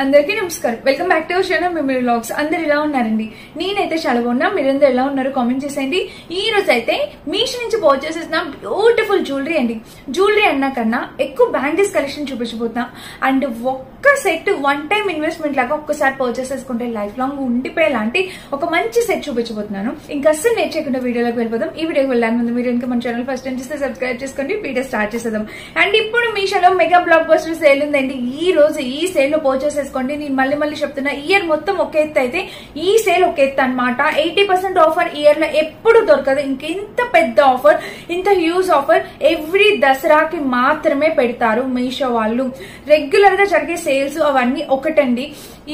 అందరికీ నమస్కారం. Welcome back to our channel memory vlogs. అందరు ఎలా ఉన్నారండి? నేనైతే చాలా బాగున్నా. మీరందరూ ఎలా ఉన్నారు కామెంట్ చేసేయండి. ఈ రోజు అయితే మీషో నుంచి పర్చేస్ చేసిన బ్యూటిఫుల్ జ్యువెలరీ అండి. జ్యువెలరీ అన్నా కన్నా ఎక్కువ బ్యాంగిల్స్ కలెక్షన్ చూపించబోతున్నా. అండ్ ఒక్క సెట్ వన్ టైం ఇన్వెస్ట్మెంట్ లాగా ఒక్కసారి పర్చేస్ చేసుకుంటే లైఫ్ లాంగ్ ఉండిపోయే లాంటి ఒక మంచి సెట్ చూపించబోతున్నాను. ఇంకా అస్సలు నేర్చేయకుండా వీడియోలోకి వెళ్ళిపోదాం. ఈ వీడియోకి వెళ్ళాను ముందు మీరు ఇంకా మన ఛానల్ ఫస్ట్ టైం చేస్తే సబ్స్క్రైబ్ చేసుకోండి. వీడియో స్టార్ట్ చేసేద్దాం. అండ్ ఇప్పుడు మీషోలో మెగా బ్లాక్ బస్టర్ సేల్ ఉందండి. ఈ రోజు ఈ సేల్ లో పర్చేస్ చేసుకోండి. నేను మళ్ళీ చెప్తున్నా, ఇయర్ మొత్తం ఒక ఎత్తు అయితే ఈ సేల్ ఒక ఎత్తు అనమాట. 80% ఆఫర్ ఇయర్ లో ఎప్పుడు దొరకదు. ఇంత పెద్ద ఆఫర్, ఇంత హ్యూజ్ ఆఫర్ ఎవ్రీ దసరాకి మాత్రమే పెడతారు మీషో వాళ్ళు. రెగ్యులర్ గా జరిగే సేల్స్ అవన్నీ ఒకటండి.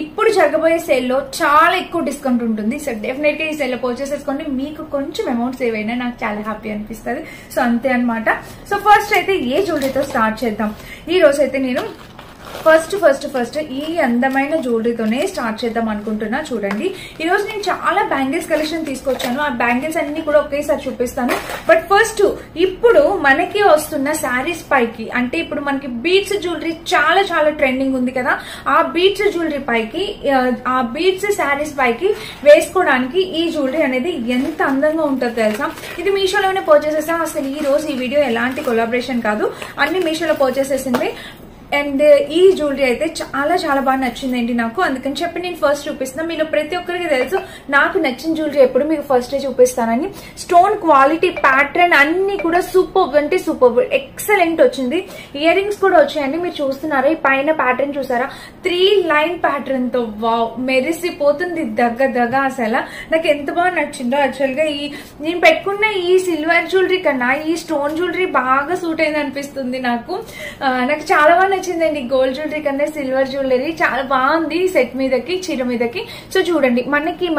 ఇప్పుడు జరగబోయే సేల్ లో చాలా ఎక్కువ డిస్కౌంట్ ఉంటుంది. సో డెఫినెట్ గా ఈ సేల్ లో పర్చేస్ చేసుకోండి. మీకు కొంచెం అమౌంట్ సేవ్ అయినా నాకు చాలా హ్యాపీ అనిపిస్తుంది. సో అంతే అనమాట. సో ఫస్ట్ అయితే ఏ జ్యువెలరీతో స్టార్ట్ చేద్దాం. ఈ రోజు అయితే నేను ఫస్ట్ ఈ అందమైన జ్యువెలరీతోనే స్టార్ట్ చేద్దాం అనుకుంటున్నా. చూడండి, ఈ రోజు నేను చాలా బ్యాంగిల్స్ కలెక్షన్ తీసుకొచ్చాను. ఆ బ్యాంగిల్స్ అన్ని కూడా ఒకేసారి చూపిస్తాను. బట్ ఫస్ట్ ఇప్పుడు మనకి వస్తున్న శారీస్ పైకి, అంటే ఇప్పుడు మనకి బీడ్స్ జ్యువెలరీ చాలా ట్రెండింగ్ ఉంది కదా, ఆ బీడ్స్ జ్యువెలరీ పైకి, ఆ బీడ్స్ శారీస్ పైకి వేసుకోవడానికి ఈ జ్యువెలరీ అనేది ఎంత అందంగా ఉంటుందో తెలుసా. ఇది మీషోలోనే పర్చేస్ చేస్తాం. అసలు ఈ రోజు ఈ వీడియో ఎలాంటి కొలాబరేషన్ కాదు, అన్ని మీషోలో పర్చేస్ చేసింది. అండ్ ఈ జ్యువెలరీ అయితే చాలా బాగా నచ్చిందండి నాకు. అందుకని చెప్పి నేను ఫస్ట్ చూపిస్తున్నా. మీలో ప్రతి ఒక్కరికి తెలుసు నాకు నచ్చిన జ్యువెలరీ ఎప్పుడు మీకు ఫస్ట్ చూపిస్తానని. స్టోన్ క్వాలిటీ, ప్యాటర్న్ అన్ని కూడా సూపర్ అంటే సూపర్ ఎక్సలెంట్ వచ్చింది. ఇయర్ రింగ్స్ కూడా వచ్చాయండి. మీరు చూస్తున్నారా, ఈ పైన ప్యాటర్న్ చూసారా, 3 లైన్ ప్యాటర్న్ తో వావ్ మెరిసిపోతుంది దగ్గ. అసలు నాకు ఎంత బాగా నచ్చిందో. యాక్చువల్ గా ఈ నేను పెట్టుకున్న ఈ సిల్వర్ జ్యువెలరీ కన్నా ఈ స్టోన్ జ్యువెలరీ బాగా సూట్ అయింది అనిపిస్తుంది నాకు. నాకు చాలా బాగా నచ్చిందండి. గోల్డ్ జ్యువెలరీ కన్నా సిల్వర్ జ్యువెలరీ చాలా బాగుంది సెట్ మీదకి, చీర మీదకి. సో చూడండి,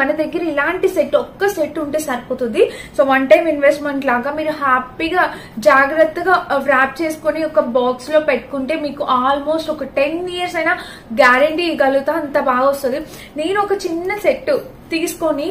మన దగ్గర ఇలాంటి సెట్ ఒక్క సెట్ ఉంటే సరిపోతుంది. సో వన్ టైం ఇన్వెస్ట్మెంట్ లాగా మీరు హ్యాపీగా జాగ్రత్తగా ర్యాప్ చేసుకుని ఒక బాక్స్ లో పెట్టుకుంటే మీకు ఆల్మోస్ట్ ఒక 10 years అయినా గ్యారంటీ ఇవ్వగలుగుతా. అంత బాగా వస్తుంది. నేను ఒక చిన్న సెట్ తీసుకొని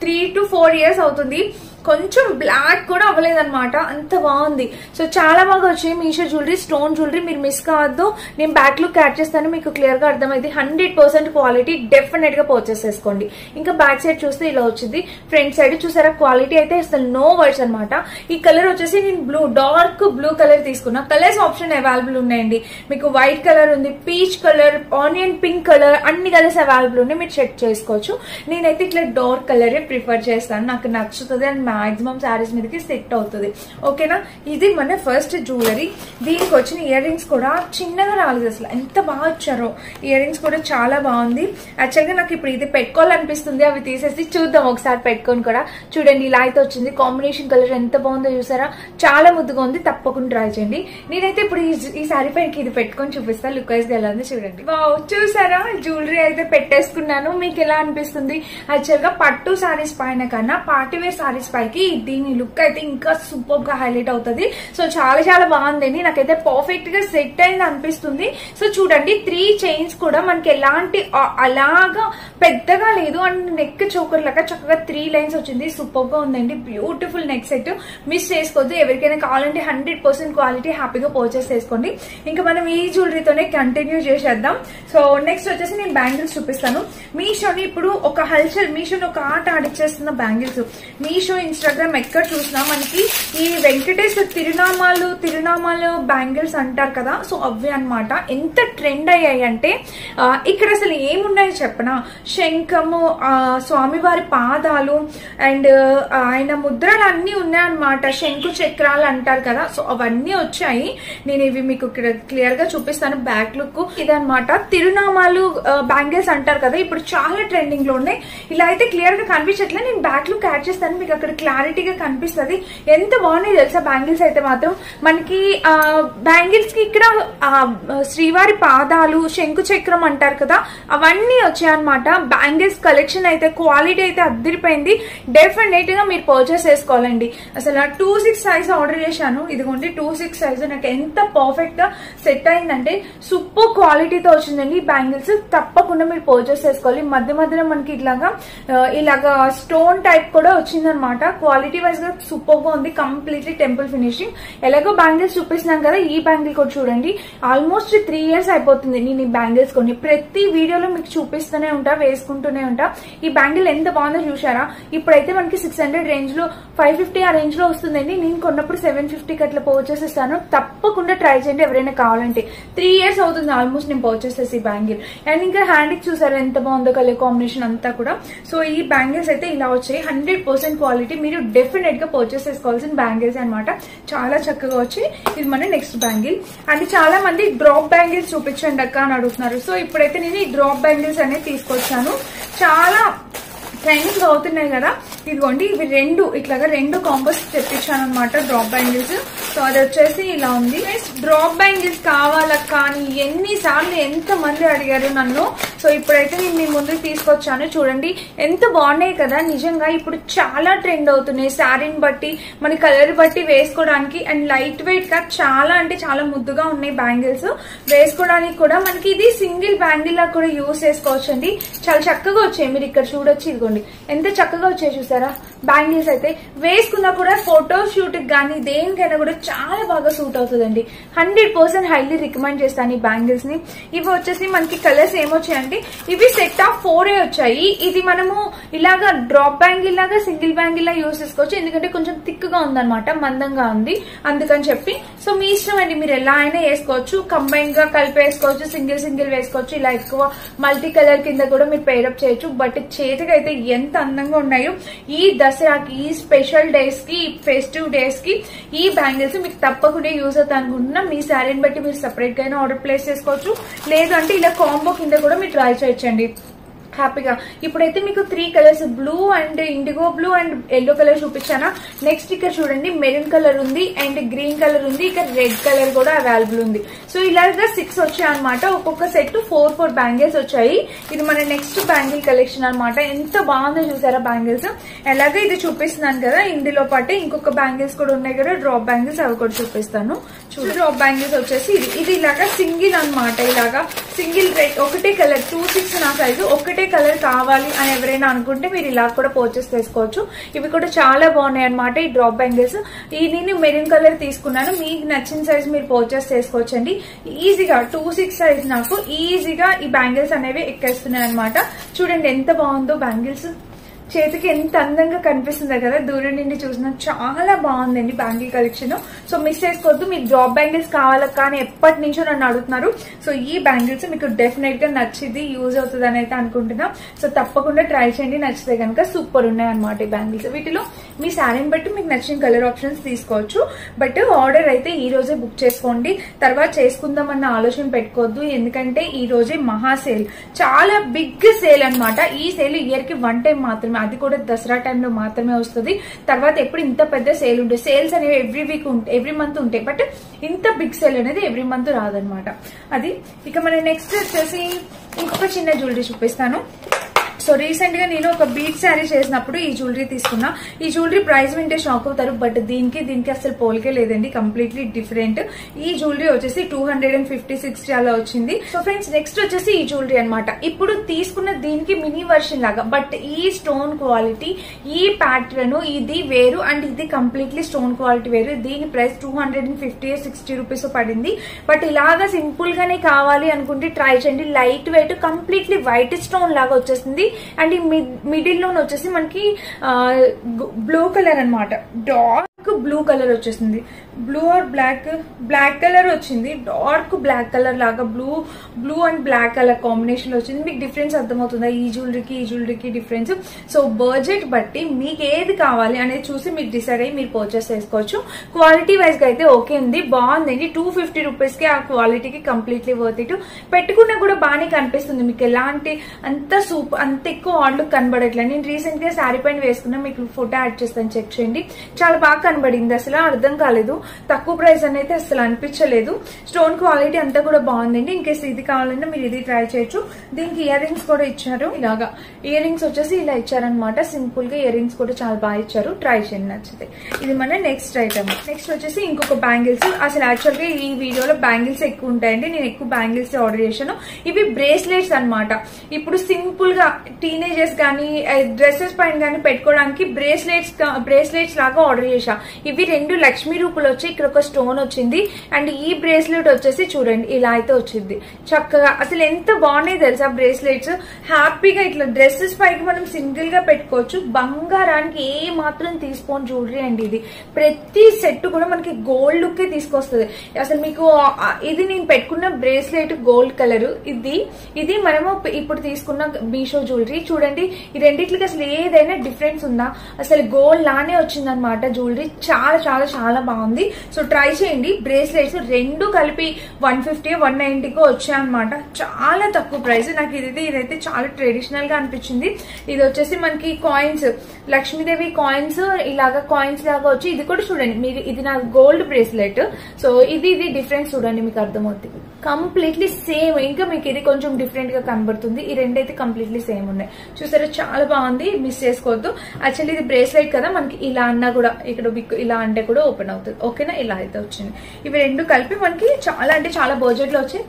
3 to 4 years అవుతుంది. కొంచెం బ్లాక్ కూడా అవ్వలేదన్నమాట, అంత బాగుంది. సో చాలా బాగా వచ్చాయి మీషో జ్యువెలరీ. స్టోన్ జ్యువెలరీ మీరు మిస్ కావద్దు. నేను బ్యాక్ లుక్ యాడ్ చేస్తాను, మీకు క్లియర్ గా అర్థమైంది. 100% క్వాలిటీ, డెఫినెట్ గా పర్చేస్ చేసుకోండి. ఇంకా బ్యాక్ సైడ్ చూస్తే ఇలా వచ్చింది. ఫ్రంట్ సైడ్ చూసారా, క్వాలిటీ అయితే అసలు నో వర్డ్స్ అనమాట. ఈ కలర్ వచ్చేసి నేను డార్క్ బ్లూ కలర్ తీసుకున్నా. కలర్స్ ఆప్షన్ అవైలబుల్ ఉన్నాయండి. మీకు వైట్ కలర్ ఉంది, peach colour, onion pink colour, అన్ని కలర్స్ అవైలబుల్ ఉన్నాయి. మీరు చెక్ చేసుకోవచ్చు. నేనైతే ఇట్లా డార్క్ కలరే ప్రిఫర్ చేస్తాను, నాకు నచ్చుతుంది. అండ్ మాక్సిమం శారీస్ మీదకి సెట్ అవుతుంది. ఓకేనా, ఇది మన ఫస్ట్ జ్యువెలరీ. దీనికి వచ్చిన ఇయర్ రింగ్స్ కూడా చిన్నగా రాలేదు. అసలు ఎంత బాగా వచ్చారో. ఇయర్ రింగ్స్ కూడా చాలా బాగుంది. యాక్చువల్ గా నాకు ఇప్పుడు ఇది పెట్టుకోవాలనిపిస్తుంది. అవి తీసేసి చూద్దాం ఒకసారి పెట్టుకొని కూడా. చూడండి, ఇలా అయితే వచ్చింది. కాంబినేషన్ కలర్ ఎంత బాగుందో చూసారా, చాలా ముద్దుగా ఉంది. తప్పకుండా ట్రై చేయండి. నేనైతే ఇప్పుడు ఈ శారీ పైకి ఇది పెట్టుకొని చూపిస్తాను. లుక్ వైజ్ ఎలా ఉంది చూడండి. వావ్, చూసారా, జ్యువెలరీ అయితే పెట్టేసుకున్నాను. మీకు ఎలా అనిపిస్తుంది? యాక్చువల్ గా పట్టు శారీస్ పైన కన్నా పార్టీవేర్ శారీస్ పైకి దీని లుక్ అయితే ఇంకా సూపర్ గా హైలైట్ అవుతుంది. సో చాలా బాగుందండి. నాకైతే పర్ఫెక్ట్ గా సెట్ అయింది అనిపిస్తుంది. సో చూడండి, 3 చైన్స్ కూడా మనకి ఎలాంటి అలాగా పెద్దగా లేదు. అండ్ నెక్ చోకర్ లాగా చక్కగా 3 లైన్స్ వచ్చింది. సూపర్ గా ఉందండి. Beautiful neck set. మిస్ చేసుకోవద్దు. ఎవరికైనా కావాలంటే 100% క్వాలిటీ, హ్యాపీగా పర్చేస్ చేసుకోండి. ఇంకా మనం ఈ జ్యువెలరీతోనే కంటిన్యూ చేసేద్దాం. సో నెక్స్ట్ వచ్చేసి నేను బ్యాంగిల్స్ చూపిస్తాను. మీషోని ఇప్పుడు ఒక హల్చల్, మీషోని ఒక ఆట ఆడిచ్చేస్తున్న బ్యాంగిల్స్. మీషో, ఇన్స్టాగ్రామ్ ఎక్కడ చూసినా మనకి ఈ వెంకటేష్ తిరునామాలు బ్యాంగిల్స్ అంటారు కదా, సో అవి అన్నమాట. ఎంత ట్రెండ్ అయ్యాయి అంటే ఇక్కడ అసలు ఏమున్నాయో చెప్పనా, శంఖము, స్వామివారి పాదాలు అండ్ ఆయన ముద్రలు అన్ని ఉన్నాయన్నమాట. శంకు చక్రాలు అంటారు కదా, సో అవన్నీ వచ్చాయి. నేను ఇవి మీకు క్లియర్ గా చూపిస్తాను. బ్యాక్ లుక్ ఇదన్నమాట. తిరునామాలు బ్యాంగిల్స్ అంటారు కదా, ఇప్పుడు చాలా ట్రెండింగ్ లో ఉన్నాయి. ఇలా అయితే క్లియర్ గా కనిపించట్లే. నేను బ్యాక్ లుక్ యాడ్ చేస్తాను, మీకు అక్కడ క్లారిటీగా కనిపిస్తుంది. ఎంత బాగున్నాయి తెలుసా బ్యాంగిల్స్ అయితే మాత్రం. మనకి బ్యాంగిల్స్ కి ఇక్కడ శ్రీవారి పాదాలు, శంకు చక్రం అంటారు కదా, అవన్నీ వచ్చాయన్నమాట. బ్యాంగిల్స్ కలెక్షన్ అయితే క్వాలిటీ అయితే అద్దరిపోయింది. డెఫినెట్ గా మీరు పర్చేస్ చేసుకోవాలండి. అసలు 2-6 సైజ్ ఆర్డర్ చేశాను. ఇదిగోండి 2-6 సైజ్. నాకు ఎంత పర్ఫెక్ట్ గా సెట్ అయిందంటే సూపర్ క్వాలిటీతో వచ్చిందండి ఈ బ్యాంగిల్స్. తప్పకుండా మీరు పర్చేస్ చేసుకోవాలి. మధ్యలో మనకి ఇలాగా స్టోన్ టైప్ కూడా వచ్చిందనమాట. క్వాలిటీ వైజ్ గా సూపర్ గా ఉంది, కంప్లీట్లీ టెంపుల్ ఫినిషింగ్. ఎలాగో బ్యాంగిల్స్ చూపిస్తున్నాను కదా, ఈ బ్యాంగిల్ కూడా చూడండి. ఆల్మోస్ట్ 3 years అయిపోతుంది నేను ఈ బ్యాంగిల్స్ కొని. ప్రతి వీడియోలో మీకు చూపిస్తూనే ఉంటా, వేసుకుంటూనే ఉంటా. ఈ బ్యాంగిల్ ఎంత బాగుందో చూసారా? ఇప్పుడైతే మనకి 600 రేంజ్ లో, 550 ఆ రేంజ్ లో వస్తుందండి. నేను కొన్నప్పుడు 750కి అట్లా పర్చేస్ చేస్తాను. తప్పకుండా ట్రై చేయండి ఎవరైనా కావాలంటే. 3 years అవుతుంది ఆల్మోస్ట్ నేను పర్చేస్ చేసి ఈ బ్యాంగిల్. అండ్ ఇంకా హ్యాండ్ కి చూసారా ఎంత బాగుందో కలర్ కాంబినేషన్ అంతా కూడా. సో ఈ బ్యాంగిల్స్ అయితే ఇలా వచ్చాయి. 100% క్వాలిటీ, మీరు డెఫినెట్ గా పర్చేస్ చేసుకోవాల్సిన బ్యాంగిల్స్ అనమాట. చాలా చక్కగా వచ్చి ఇది మన నెక్స్ట్ బ్యాంగిల్. అండ్ చాలా మంది డ్రాప్ బ్యాంగిల్స్ చూపించండి అక్క అని అడుగుతున్నారు. సో ఇప్పుడైతే నేను ఈ డ్రాప్ బ్యాంగిల్స్ అనేది తీసుకొచ్చాను. చాలా ట్రైనింగ్ అవుతున్నాయి కదా, ఇదిగోండి ఇవి ఇట్లాగా 2 కాంబోస్ తెప్పించాను అనమాట డ్రాప్ బ్యాంగిల్స్. సో అది వచ్చేసి ఇలా ఉంది. డ్రాప్ బ్యాంగిల్స్ కావాలా కానీ ఎన్నిసార్లు ఎంత మంది అడిగారు నన్ను. సో ఇప్పుడైతే నేను మీ ముందుకు తీసుకొచ్చాను. చూడండి ఎంత బాగున్నాయి కదా. నిజంగా ఇప్పుడు చాలా ట్రెండ్ అవుతున్నాయి, శారీని బట్టి మన కలర్ బట్టి వేసుకోవడానికి. అండ్ లైట్ వెయిట్ గా చాలా అంటే చాలా ముద్దుగా ఉన్నాయి బ్యాంగిల్స్. వేసుకోవడానికి కూడా మనకి ఇది సింగిల్ బ్యాంగిల్ లా కూడా యూజ్ చేసుకోవచ్చు అండి. చాలా చక్కగా వచ్చాయి, మీరు ఇక్కడ చూడొచ్చు. ఇదిగోండి ఎంత చక్కగా వచ్చాయి చూసారా బ్యాంగిల్స్. అయితే వేసుకున్నా కూడా ఫోటో షూట్ కానీ దేనికైనా కూడా చాలా బాగా సూట్ అవుతుందండి. 100% హైలీ రికమెండ్ చేస్తాను ఈ బ్యాంగిల్స్ ని. ఇవి వచ్చేసి మనకి కలర్స్ ఏమొచ్చాయంటే ఇవి సెట్ ఆఫ్ 4 వచ్చాయి. ఇది మనము ఇలాగా డ్రాప్ బ్యాంగిల్ లాగా సింగిల్ బ్యాంగిల్ లా యూజ్ చేసుకోవచ్చు, ఎందుకంటే కొంచెం థిక్ గా ఉందన్నమాట, మందంగా ఉంది అందుకని చెప్పి. సో మీ ఇష్టం అండి, మీరు ఎలా అయినా వేసుకోవచ్చు, కంబైన్ గా కలిపి వేసుకోవచ్చు, సింగిల్ వేసుకోవచ్చు. ఇలా ఎక్కువ మల్టీ కలర్ కింద కూడా మీరు పేరప్ చేయొచ్చు. బట్ చేతికి అయితే ఎంత అందంగా ఉన్నాయో. ఈ దసరాకి, ఈ స్పెషల్ డేస్ కి, ఫెస్టివ్ డేస్ కి ఈ బ్యాంగిల్స్ మీకు తప్పకుండా యూజ్ అవుతాయి అనుకుంటున్నా. మీ శారీని బట్టి మీరు సెపరేట్ గా ఆర్డర్ ప్లేస్ చేసుకోవచ్చు, లేదు అంటే ఇలా కాంబో కింద కూడా మీరు ట్రై చేయొచ్చండి హ్యాపీగా. ఇప్పుడైతే మీకు 3 colors, blue and indigo blue and yellow color చూపించానా. నెక్స్ట్ ఇక్కడ చూడండి మెరూన్ కలర్ ఉంది అండ్ గ్రీన్ కలర్ ఉంది, ఇక్కడ రెడ్ కలర్ కూడా అవైలబుల్ ఉంది. సో ఇలాగా 6 వచ్చాయి అనమాట. ఒక్కొక్క సెట్ 4 బ్యాంగిల్స్ వచ్చాయి. ఇది మన నెక్స్ట్ బ్యాంగిల్ కలెక్షన్ అనమాట. ఎంత బాగుందో చూసారా బ్యాంగిల్స్. ఎలాగో ఇది చూపిస్తున్నాను కదా, ఇందులో పాటే ఇంకొక బ్యాంగిల్స్ కూడా ఉన్నాయి కదా డ్రాప్ బ్యాంగిల్స్, అవి కూడా చూపిస్తాను. డ్రాప్ బ్యాంగిల్స్ వచ్చేసి ఇది ఇలాగా సింగిల్ అనమాట. ఇలాగా సింగిల్ రెడ్ ఒకటే కలర్ 2-6 నా సైజు, ఒకటే కలర్ కావాలి అని ఎవరైనా అనుకుంటే మీరు ఇలా కూడా పర్చేస్ చేసుకోవచ్చు. ఇవి కూడా చాలా బాగున్నాయి అనమాట ఈ డ్రాప్ బ్యాంగిల్స్. నేను మెరూన్ కలర్ తీసుకున్నాను, మీకు నచ్చిన సైజ్ మీరు పర్చేస్ చేసుకోవచ్చండి. ఈజీగా 2-6 సైజ్ నాకు ఈజీగా ఈ బ్యాంగిల్స్ అనేవి ఎక్కేస్తున్నాయి అనమాట. చూడండి ఎంత బాగుందో బ్యాంగిల్స్. చేతికి ఎంత అందంగా కనిపిస్తుంది కదా, దూరం నుండి చూసిన చాలా బాగుందండి బ్యాంగిల్ కలెక్షన్. సో మిస్ చేసుకోవద్దు. మీకు డ్రాప్ బ్యాంగిల్స్ కావాలా కానీ ఎప్పటి నుంచో నన్ను అడుగుతున్నారు. సో ఈ బ్యాంగిల్స్ మీకు డెఫినెట్ గా నచ్చింది, యూజ్ అవుతుంది అని అయితే అనుకుంటున్నా. సో తప్పకుండా ట్రై చేయండి, నచ్చితే కనుక సూపర్ ఉన్నాయి అనమాట ఈ బ్యాంగిల్స్. వీటిలో మీ శారీని బట్టి మీకు నచ్చిన కలర్ ఆప్షన్స్ తీసుకోవచ్చు. బట్ ఆర్డర్ అయితే ఈ రోజే బుక్ చేసుకోండి, తర్వాత చేసుకుందామన్న ఆలోచన పెట్టుకోవద్దు. ఎందుకంటే ఈ రోజే మహా సేల్, చాలా బిగ్ సేల్ అనమాట. ఈ సేల్ ఇయర్ కి 1 టైం మాత్రమే, అది కూడా దసరా టైంలో మాత్రమే వస్తుంది. తర్వాత ఎప్పుడు ఇంత పెద్ద సేల్ ఉంటాయి, సేల్స్ అనేవి ఎవ్రీ మంత్ ఉంటాయి, బట్ ఇంత బిగ్ సేల్ అనేది ఎవ్రీ మంత్ రాదనమాట. అది ఇక మన నెక్స్ట్ వచ్చేసి ఇంకొక చిన్న జ్యువెలరీ చూపిస్తాను. సో రీసెంట్ గా నేను ఒక బీచ్ శారీ చేసినప్పుడు ఈ జ్యువెలరీ తీసుకున్నా. ఈ జ్యువెలరీ ప్రైస్ వింటే షాక్ అవుతారు, బట్ దీనికి అసలు పోలికే లేదండి, కంప్లీట్లీ డిఫరెంట్. ఈ జ్యువెలరీ వచ్చేసి 250-60 అలా వచ్చింది. సో ఫ్రెండ్స్ నెక్స్ట్ వచ్చేసి ఈ జ్యువెలరీ అనమాట. ఇప్పుడు తీసుకున్న దీనికి మినీ వర్షన్ లాగా, బట్ ఈ స్టోన్ క్వాలిటీ, ఈ ప్యాటర్న్ ఇది వేరు అండ్ ఇది కంప్లీట్లీ స్టోన్ క్వాలిటీ వేరు. దీని ప్రైస్ 250-60 రూపీస్ పడింది. బట్ ఇలాగా సింపుల్ గానే కావాలి అనుకుంటే ట్రై చేయండి. Light weight, completely white stone లాగా వచ్చేసింది. అండ్ ఈ మిడిల్ లోన్ వచ్చేసి మనకి బ్లూ కలర్ అనమాట, డార్క్ బ్లూ కలర్ వచ్చేసింది. బ్లూ ఆర్ బ్లాక్ కలర్ వచ్చింది, డార్క్ బ్లాక్ కలర్ లాగా blue and black colour combination లో వచ్చింది. మీకు డిఫరెన్స్ అర్థమవుతుందా ఈ జ్యువెలరీకి డిఫరెన్స్? సో బడ్జెట్ బట్టి మీకు ఏది కావాలి అనేది చూసి మీరు డిసైడ్ అయ్యి మీరు పర్చేస్ చేసుకోవచ్చు. క్వాలిటీ వైజ్ గా అయితే ఓకే ఉంది, బాగుందండి. 250 రూపీస్ కి ఆ క్వాలిటీకి కంప్లీట్లీ వర్త్ ఇట్. పెట్టుకున్నా కూడా బాగానే కనిపిస్తుంది, మీకు ఎలాంటి అంత ఎక్కువ ఆర్డర్ కనబడట్లేదు. నేను రీసెంట్ గా శారీ పైన వేసుకున్నా, మీకు ఫోటో యాడ్ చేస్తాను, చెక్ చేయండి. చాలా బాగా కనబడింది, అసలు అర్థం కాలేదు. తక్కువ ప్రైస్ అని అయితే అసలు అనిపించలేదు. స్టోన్ క్వాలిటీ అంతా కూడా బాగుందండి. ఇన్ కేసు ఇది కావాలంటే మీరు ఇది ట్రై చేయొచ్చు. దీనికి ఇయర్ రింగ్స్ కూడా ఇచ్చారు. ఇలాగా ఇయర్ రింగ్స్ వచ్చేసి ఇలా ఇచ్చారనమాట. సింపుల్ గా ఇయర్ రింగ్స్ కూడా చాలా బాగా ఇచ్చారు. ట్రై చేయండి నచ్చితే. ఇది మన నెక్స్ట్ ఐటమ్. నెక్స్ట్ వచ్చేసి ఇంకొక బ్యాంగిల్స్. అసలు యాక్చువల్ గా ఈ వీడియోలో బ్యాంగిల్స్ ఎక్కువ ఉంటాయండి. నేను ఎక్కువ బ్యాంగిల్స్ ఆర్డర్ చేశాను. ఇవి బ్రేస్లెట్స్ అనమాట. ఇప్పుడు సింపుల్ గా టీనేజర్స్ కానీ డ్రెస్సెస్ పైన కానీ పెట్టుకోవడానికి బ్రేస్లెట్స్ లాగా ఆర్డర్ చేశా. ఇవి 2 లక్ష్మీ రూపులు వచ్చి ఇక్కడ ఒక స్టోన్ వచ్చింది. అండ్ ఈ బ్రేస్లెట్ వచ్చేసి చూడండి ఇలా అయితే వచ్చింది చక్కగా. అసలు ఎంత బాగున్నాయి తెలుసా బ్రేస్లెట్స్. హ్యాపీగా ఇట్లా డ్రెస్సెస్ పైకి మనం సింగిల్ గా పెట్టుకోవచ్చు. బంగారానికి ఏ మాత్రం తీసుకోని జ్యువెలరీ అండి ఇది. ప్రతి సెట్ కూడా మనకి గోల్డ్ లుక్ తీసుకొస్తుంది. అసలు మీకు ఇది నేను పెట్టుకున్న బ్రేస్లెట్ గోల్డ్ కలర్. ఇది మనము ఇప్పుడు తీసుకున్న మీషో జ్యువెలరీ. చూడండి ఈ రెండిట్లకి అసలు ఏదైనా డిఫరెన్స్ ఉందా? అసలు గోల్డ్ లానే వచ్చిందనమాట జ్యువెలరీ. చాలా చాలా చాలా బాగుంది. సో ట్రై చేయండి. బ్రేస్లెట్స్ 2 కలిపి 150 190 వచ్చాయన్నమాట. చాలా తక్కువ ప్రైస్. నాకు ఇదైతే చాలా ట్రెడిషనల్ గా అనిపించింది. ఇది వచ్చేసి మనకి కాయిన్స్, లక్ష్మీదేవి కాయిన్స్ ఇలాగా కాయిన్స్ లాగా వచ్చి ఇది కూడా చూడండి మీరు. ఇది నా గోల్డ్ బ్రేస్లెట్. సో ఇది డిఫరెన్స్ చూడండి మీకు అర్థమవుతుంది. Completely same. ఇంకా మీకు ఇది కొంచెం డిఫరెంట్ గా కనబడుతుంది. ఈ రెండైతే కంప్లీట్లీ సేమ్ ఉన్నాయి. చూసారా చాలా బాగుంది. మిస్ చేసుకోవద్దు. యాక్చువల్లీ ఇది బ్రేస్లెట్ కదా, మనకి ఇలా అన్నా కూడా ఇక్కడ ఇలా అంటే కూడా ఓపెన్ అవుతుంది. ఓకేనా, ఇలా అయితే వచ్చింది. ఇవి 2 కలిపి మనకి చాలా అంటే చాలా బడ్జెట్ లో వచ్చాయి.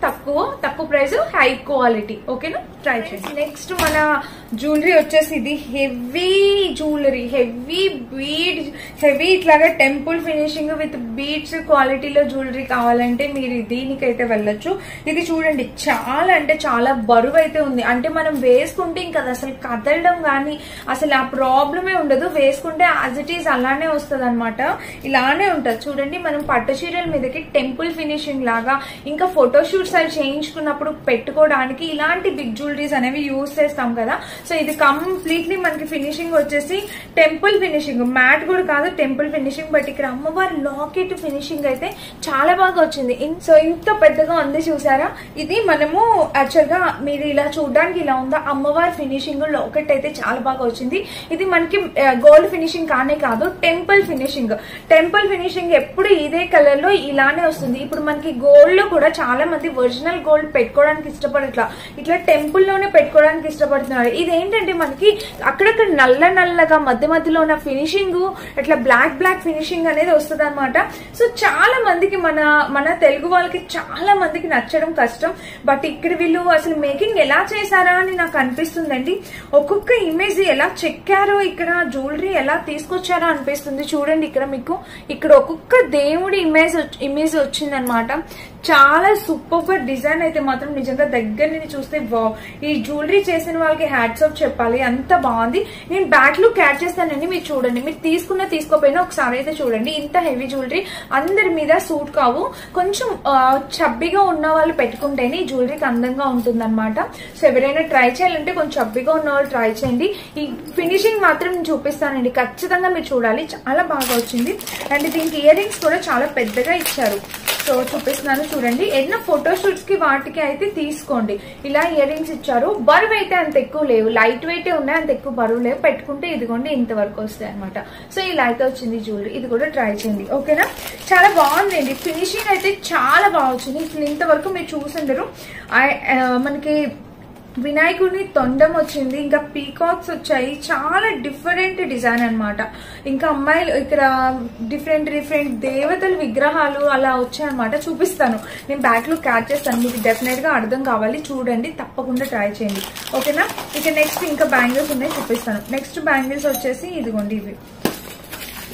తక్కువ ప్రైస్, హై క్వాలిటీ. ఓకేనా, ట్రై చేయండి. నెక్స్ట్ మన జ్యువెలరీ వచ్చేసి ఇది హెవీ జ్యువెలరీ, హెవీ ఇట్లాగా టెంపుల్ ఫినిషింగ్ విత్ బీడ్స్ క్వాలిటీలో జ్యువెలరీ కావాలంటే మీరు దీనికైతే వెళ్ళొచ్చు. ఇది చూడండి చాలా అంటే చాలా బరువు అయితే ఉంది. అంటే మనం వేసుకుంటే ఇంకా అసలు కదలడం కానీ అసలు ఆ ప్రాబ్లమే ఉండదు. వేసుకుంటే యాజ్ ఇట్ ఈస్ అలానే వస్తుంది అనమాట. ఇలానే ఉంటుంది చూడండి. మనం పట్టు చీరల మీదకి టెంపుల్ ఫినిషింగ్ లాగా ఇంకా ఫోటోషూట్స్ అవి చేయించుకున్నప్పుడు పెట్టుకోవడానికి ఇలాంటి బిగ్ జ్యువెలరీస్ అనేవి యూజ్ చేస్తాం కదా. సో ఇది కంప్లీట్లీ మనకి ఫినిషింగ్ వచ్చేసి టెంపుల్ ఫినిషింగ్, మ్యాట్ కూడా కాదు, టెంపుల్ ఫినిషింగ్. బట్ ఇక్కడ అమ్మవారి లాకెట్ ఫినిషింగ్ అయితే చాలా బాగా వచ్చింది. సో ఇంత పెద్దగా ఉంది చూసారా. ఇది మనము యాక్చువల్ గా మీరు ఇలా చూడడానికి ఇలా ఉందా, అమ్మవారి ఫినిషింగ్ లాకెట్ అయితే చాలా బాగా వచ్చింది. ఇది మనకి గోల్డ్ ఫినిషింగ్ కానే కాదు, టెంపుల్ ఫినిషింగ్ ఎప్పుడు ఇదే కలర్ లో ఇలానే వస్తుంది. ఇప్పుడు మనకి గోల్డ్ లో కూడా చాలా మంది ఒరిజినల్ గోల్డ్ పెట్టుకోవడానికి ఇష్టపడట్లా, ఇట్లా టెంపుల్ లోనే పెట్టుకోవడానికి ఇష్టపడుతున్నారు. ఇదేంటంటే మనకి అక్కడక్కడ నల్లగా మధ్యలో ఉన్న ఫినిషింగ్ ఇట్లా బ్లాక్ ఫినిషింగ్ అనేది వస్తుంది అనమాట. సో చాలా మందికి మన తెలుగు వాళ్ళకి చాలా మందికి నచ్చడం కష్టం. బట్ ఇక్కడ వీళ్ళు అసలు మేకింగ్ ఎలా చేశారా అని నాకు అనిపిస్తుందండి. ఒక్కొక్క ఇమేజ్ ఎలా చెక్కారో, ఇక్కడ జ్యువెలరీ ఎలా తీసుకొచ్చారో అనిపిస్తుంది. చూడండి ఇక్కడ మీకు ఇక్కడ ఒక్కొక్క దేవుడి ఇమేజ్ వచ్చిందనమాట. చాలా సూపర్ గా డిజైన్ అయితే మాత్రం నిజంగా దగ్గర నుంచి చూస్తే ఈ జ్యువెలరీ చేసిన వాళ్ళకి హ్యాట్స్ ఆఫ్ చెప్పాలి. అంత బాగుంది. నేను బ్యాక్ లుక్ యాడ్ చేస్తానండి, మీరు చూడండి. మీరు తీసుకోపోయినా ఒకసారి అయితే చూడండి. ఇంత హెవీ జ్యువెలరీ అందరి మీద సూట్ కావు. కొంచెం చబ్బిగా ఉన్న వాళ్ళు పెట్టుకుంటేనే ఈ జ్యువెలరీకి అందంగా ఉంటుంది అనమాట. సో ఎవరైనా ట్రై చేయాలంటే కొంచెం చబ్బిగా ఉన్న వాళ్ళు ట్రై చేయండి. ఈ ఫినిషింగ్ మాత్రం నేను చూపిస్తానండి, ఖచ్చితంగా మీరు చూడాలి. చాలా బాగా వచ్చింది. అండ్ దీనికి ఇయర్ రింగ్స్ కూడా చాలా పెద్దగా ఇచ్చారు. సో చూపిస్తున్నాను చూడండి. ఏదైనా ఫోటోషూట్స్ కి వాటికి అయితే తీసుకోండి. ఇలా ఇయర్ రింగ్స్ ఇచ్చారు. బరువు అయితే అంత ఎక్కువ లేవు, లైట్ వెయిట్ ఉన్నాయి, అంత ఎక్కువ బరువు లేవు. పెట్టుకుంటే ఇదిగోండి ఇంతవరకు వస్తాయి అనమాట. సో ఇలా అయితే వచ్చింది జ్యువెలరీ. ఇది కూడా ట్రై చేయండి. ఓకేనా, చాలా బాగుందండి. ఫినిషింగ్ అయితే చాలా బాగా వచ్చింది. ఇప్పుడు ఇంతవరకు మీరు చూసిండరు. మనకి వినాయకుడిని తొండం వచ్చింది, ఇంకా పీకాక్స్ వచ్చాయి. చాలా డిఫరెంట్ డిజైన్ అనమాట. ఇంకా అమ్మాయిలు ఇక్కడ డిఫరెంట్ దేవతల విగ్రహాలు అలా వచ్చాయన్నమాట. చూపిస్తాను, నేను బ్యాక్ లో క్యాచ్ చేస్తాను. మీకు డెఫినెట్ గా అర్థం కావాలి, చూడండి, తప్పకుండా ట్రై చేయండి. ఓకేనా. ఇక నెక్స్ట్ ఇంకా బ్యాంగిల్స్ ఉన్నాయి, చూపిస్తాను. నెక్స్ట్ బ్యాంగిల్స్ వచ్చేసి ఇదిగోండి.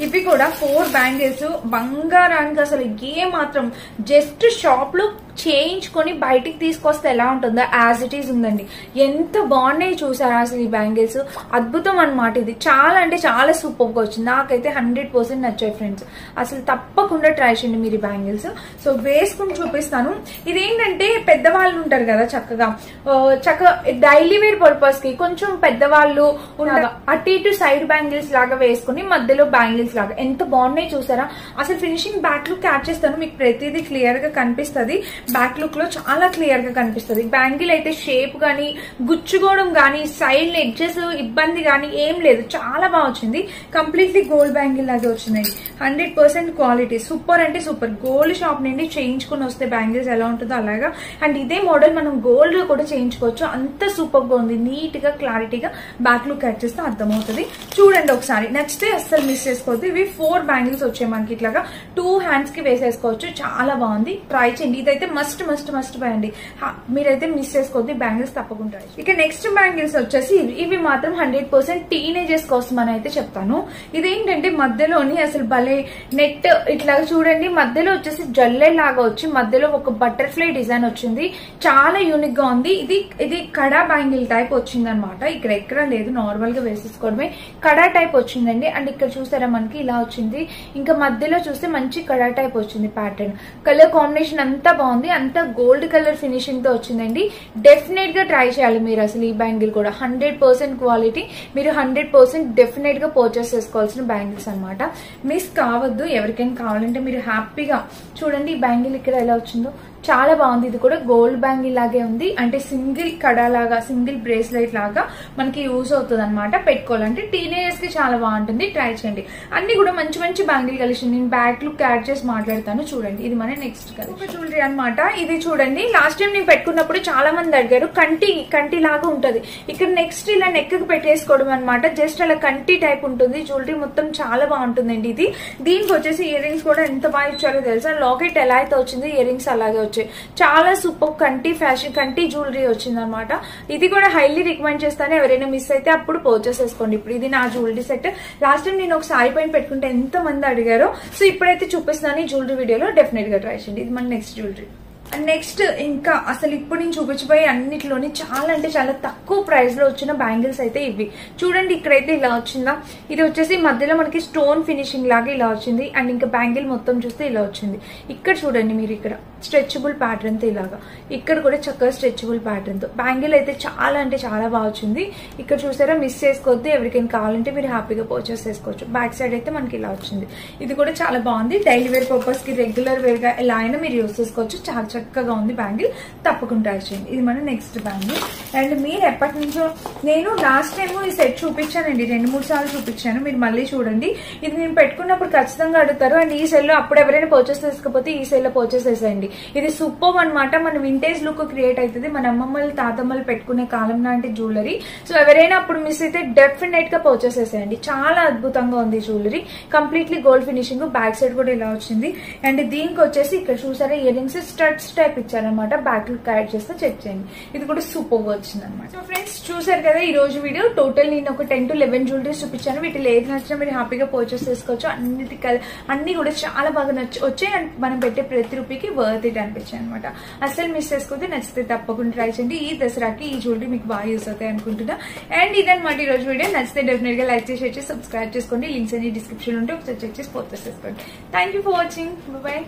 ఇవి కూడా 4 బ్యాంగిల్స్. బంగారానికి అసలు ఏ మాత్రం జస్ట్ షాప్ లో చేయించుకొని బయటికి తీసుకొస్తే ఎలా ఉంటుందో యాజ్ ఇట్ ఈజ్ ఉందండి. ఎంత బాగున్నాయి చూసారా అసలు ఈ బ్యాంగిల్స్. అద్భుతం అనమాట. ఇది చాలా అంటే చాలా సూపర్ గా వచ్చింది. నాకైతే 100% నచ్చాయి ఫ్రెండ్స్. అసలు తప్పకుండా ట్రై చేయండి మీరు ఈ బ్యాంగిల్స్. సో వేసుకుని చూపిస్తాను. ఇదేంటంటే పెద్దవాళ్ళు ఉంటారు కదా, చక్కగా డైలీ వేర్ పర్పస్ కి కొంచెం పెద్దవాళ్ళు అటు ఇటు సైడ్ బ్యాంగిల్స్ లాగా వేసుకుని మధ్యలో బ్యాంగిల్స్ లాగా ఎంత బాగున్నాయి చూసారా. అసలు ఫినిషింగ్ బ్యాక్ లుక్ యాడ్ చేస్తాను, మీకు ప్రతిదీ క్లియర్ గా కనిపిస్తుంది. బ్యాక్ లుక్ లో చాలా క్లియర్ గా కనిపిస్తుంది. బ్యాంగిల్ అయితే షేప్ గానీ గుచ్చుకోవడం గానీ సైడ్ ఎడ్జెస్ ఇబ్బంది గానీ ఏం లేదు, చాలా బాగా వచ్చింది. కంప్లీట్లీ గోల్డ్ బ్యాంగిల్ లాగే వచ్చింది. 100% క్వాలిటీ సూపర్ అంటే సూపర్. గోల్డ్ షాప్ నుండి చేయించుకుని వస్తే బ్యాంగిల్స్ ఎలా ఉంటుందో అలాగా. అండ్ ఇదే మోడల్ మనం గోల్డ్ లో కూడా చేయించుకోవచ్చు. అంత సూపర్ గా ఉంది. నీట్ గా క్లారిటీగా బ్యాక్ లుక్ యాడ్ చేస్తే అర్థమవుతుంది. చూడండి ఒకసారి, నచ్చితే అస్సలు మిస్ చేసుకోవద్దు. ఇవి 4 బ్యాంగిల్స్ వచ్చాయి మనకి. ఇట్లాగా 2 హ్యాండ్స్ కి వేసేసుకోవచ్చు. చాలా బాగుంది, ట్రై చేయండి. ఇదైతే మస్ట్ మస్ట్ మస్ట్ బై అండి. మీరైతే మిస్ చేసుకోవద్దు, బ్యాంగిల్స్ తప్పకుండా. ఇక నెక్స్ట్ బ్యాంగిల్స్ వచ్చేసి ఇవి మాత్రం 100% టీనేజర్స్ కోసం అని అయితే చెప్తాను. ఇదేంటంటే మధ్యలోని అసలు భలే నెట్ ఇట్లాగా చూడండి, మధ్యలో వచ్చేసి జల్లె లాగా వచ్చి మధ్యలో ఒక బటర్ఫ్లై డిజైన్ వచ్చింది. చాలా యూనిక్ గా ఉంది. ఇది కడా బ్యాంగిల్ టైప్ వచ్చింది అనమాట. ఇక్కడ ఎక్కడ లేదు, నార్మల్ గా వేసేసుకోవడమే. కడా టైప్ వచ్చిందండి. అండ్ ఇక్కడ చూసారా మనకి ఇలా వచ్చింది. ఇంకా మధ్యలో చూస్తే మంచి కడా టైప్ వచ్చింది ప్యాటర్న్. కలర్ కాంబినేషన్ అంతా బాగుంది. అంతా గోల్డ్ కలర్ ఫినిషింగ్ తో వచ్చిందండి. డెఫినెట్ గా ట్రై చేయాలి మీరు అసలు ఈ బ్యాంగిల్ కూడా. 100% క్వాలిటీ. మీరు 100% డెఫినెట్ గా పర్చేస్ చేసుకోవాల్సిన బ్యాంగిల్స్ అనమాట. మిస్ కావద్దు. ఎవరికైనా కావాలంటే మీరు హ్యాపీగా చూడండి. ఈ బ్యాంగిల్ ఇక్కడ ఎలా వచ్చిందో చాలా బాగుంది. ఇది కూడా గోల్డ్ బ్యాంగిల్ లాగే ఉంది. అంటే సింగిల్ కడా లాగా, సింగిల్ బ్రేస్లెట్ లాగా మనకి యూజ్ అవుతుంది అనమాట. పెట్టుకోవాలంటే టీనేజర్స్ కి చాలా బాగుంటుంది. ట్రై చేయండి. అన్ని కూడా మంచి మంచి బ్యాంగిల్ కలెక్షన్. నేను బ్యాక్ లుక్ యాడ్ చేసి మాట్లాడతాను. చూడండి, ఇది మన నెక్స్ట్ కలెక్షన్ జ్యువెలరీ అనమాట. ఇది చూడండి, లాస్ట్ టైం నేను పెట్టుకున్నప్పుడు చాలా మంది అడిగారు. కంటి లాగా ఉంటది. ఇక్కడ నెక్స్ట్ ఇలా నెక్ కి పెట్టేసుకోవడం అనమాట. జస్ట్ అలా కంటి టైప్ ఉంటుంది. జ్యువెలరీ మొత్తం చాలా బాగుంటుందండి. ఇది దీనికి వచ్చేసి ఇయర్ రింగ్స్ కూడా ఎంత బాగా ఇచ్చారో తెలుసా. లాకెట్ ఎలా అయితే వచ్చింది, ఇయర్ రింగ్స్ అలాగే వచ్చాయి. చాలా సూపర్ కంటి ఫ్యాషన్, కంటి జ్యువెలరీ వచ్చింది అనమాట. ఇది కూడా హైలీ రికమెండ్ చేస్తాను. ఎవరైనా మిస్ అయితే అప్పుడు పర్చేస్ చేసుకోండి. ఇప్పుడు ఇది నా జ్యువెలరీ సెట్. లాస్ట్ టైం నేను ఒక సారీ పైన పెట్టుకుంటే ఎంత మంది అడిగారో. సో ఇప్పుడైతే చూపిస్తున్నాను ఈ జ్యువెలరీ వీడియోలో. డెఫినెట్ గా ట్రై చేయండి. ఇది మన నెక్స్ట్ జ్యువెలరీ. నెక్స్ట్ ఇంకా అసలు ఇప్పుడు నేను చూపించిపోయి అన్నిటిలోని చాలా అంటే చాలా తక్కువ ప్రైస్ లో వచ్చిన బ్యాంగిల్స్ అయితే ఇవి చూడండి. ఇక్కడైతే ఇలా వచ్చిందా. ఇది వచ్చేసి మధ్యలో మనకి స్టోన్ ఫినిషింగ్ లాగా ఇలా వచ్చింది. అండ్ ఇంకా బ్యాంగిల్ మొత్తం చూస్తే ఇలా వచ్చింది. ఇక్కడ చూడండి మీరు, ఇక్కడ స్ట్రెచబుల్ ప్యాటర్న్ తో ఇలాగా, ఇక్కడ కూడా చక్కగా స్ట్రెచబుల్ ప్యాటర్న్ తో బ్యాంగిల్ అయితే చాలా అంటే చాలా బాగా వచ్చింది. ఇక్కడ చూసారా, మిస్ చేసుకోవద్దు. ఎవరికైనా కావాలంటే మీరు హ్యాపీగా పర్చేస్ చేసుకోవచ్చు. బ్యాక్ సైడ్ అయితే మనకి ఇలా వచ్చింది. ఇది కూడా చాలా బాగుంది. డైలీ వేర్ పర్పస్ కి, రెగ్యులర్ వేర్ గా ఎలా అయినా మీరు యూస్ చేసుకోవచ్చు. చాలా చక్కగా ఉంది బ్యాంగిల్. తప్పకుండా ట్రై చేయండి. ఇది మన నెక్స్ట్ బ్యాంగిల్. అండ్ మీరు ఎప్పటి నుంచో, నేను లాస్ట్ టైం ఈ సెట్ చూపించానండి, 2-3 సార్లు చూపించాను. మీరు మళ్ళీ చూడండి. ఇది నేను పెట్టుకున్నప్పుడు ఖచ్చితంగా అడుగుతారు. అండ్ ఈ సెల్ లో అప్పుడు ఎవరైనా పర్చేస్ చేసుకోకపోతే ఈ సెల్ లో పర్చేస్ చేసేయండి. ఇది సూపర్ అనమాట. మన వింటేజ్ లుక్ క్రియేట్ అవుతుంది. మన అమ్మమ్మలు తాతమ్మలు పెట్టుకునే కాలం లాంటి జ్యువెలరీ. సో ఎవరైనా అప్పుడు మిస్ అయితే డెఫినెట్ గా పర్చేస్ చేసేయండి. చాలా అద్భుతంగా ఉంది jewellery. Completely gold finishing. Back side కూడా ఇలా వచ్చింది. అండ్ దీనికి వచ్చేసి ఇక్కడ చూసారా, ఇయర్ రింగ్స్ స్టడ్స్ టైప్ ఇచ్చారనమాట. బ్యాక్ లుక్ యాడ్ చేస్తే చెక్ చేయండి. ఇది కూడా సూపర్ గా వచ్చింది అనమాట. సో ఫ్రెండ్స్ చూసారు కదా ఈ రోజు వీడియో. టోటల్ నేను ఒక 10 to 11 జ్యువెలరీస్ చూపించాను. వీటిలో ఏది నచ్చినా మీరు హ్యాపీగా పర్చేస్ చేసుకోవచ్చు. అన్ని కూడా చాలా బాగా వచ్చాయి. అండ్ మనం పెట్టే ప్రతి రూపీకి వర్త్ ఇట్ అనిపించాయి అనమాట. అసలు మిస్ చేసుకోవద్దు. నచ్చితే తప్పకుండా ట్రై చేయండి. ఈ దసరాకి ఈ జ్యువెలరీ మీకు బాగా యూస్ అవుతాయి అనుకుంటున్నా. అండ్ ఇదన్నమాట ఈ రోజు వీడియో. నచ్చితే డెఫినెట్ గా లైక్ చేసి సబ్స్క్రైబ్ చేసుకోండి. లింక్స్ అన్ని డిస్క్రిప్షన్ ఉంటే ఒకసారి చెక్ చేసి పర్చేస్ చేసుకోండి. Thank you for watching. Bye.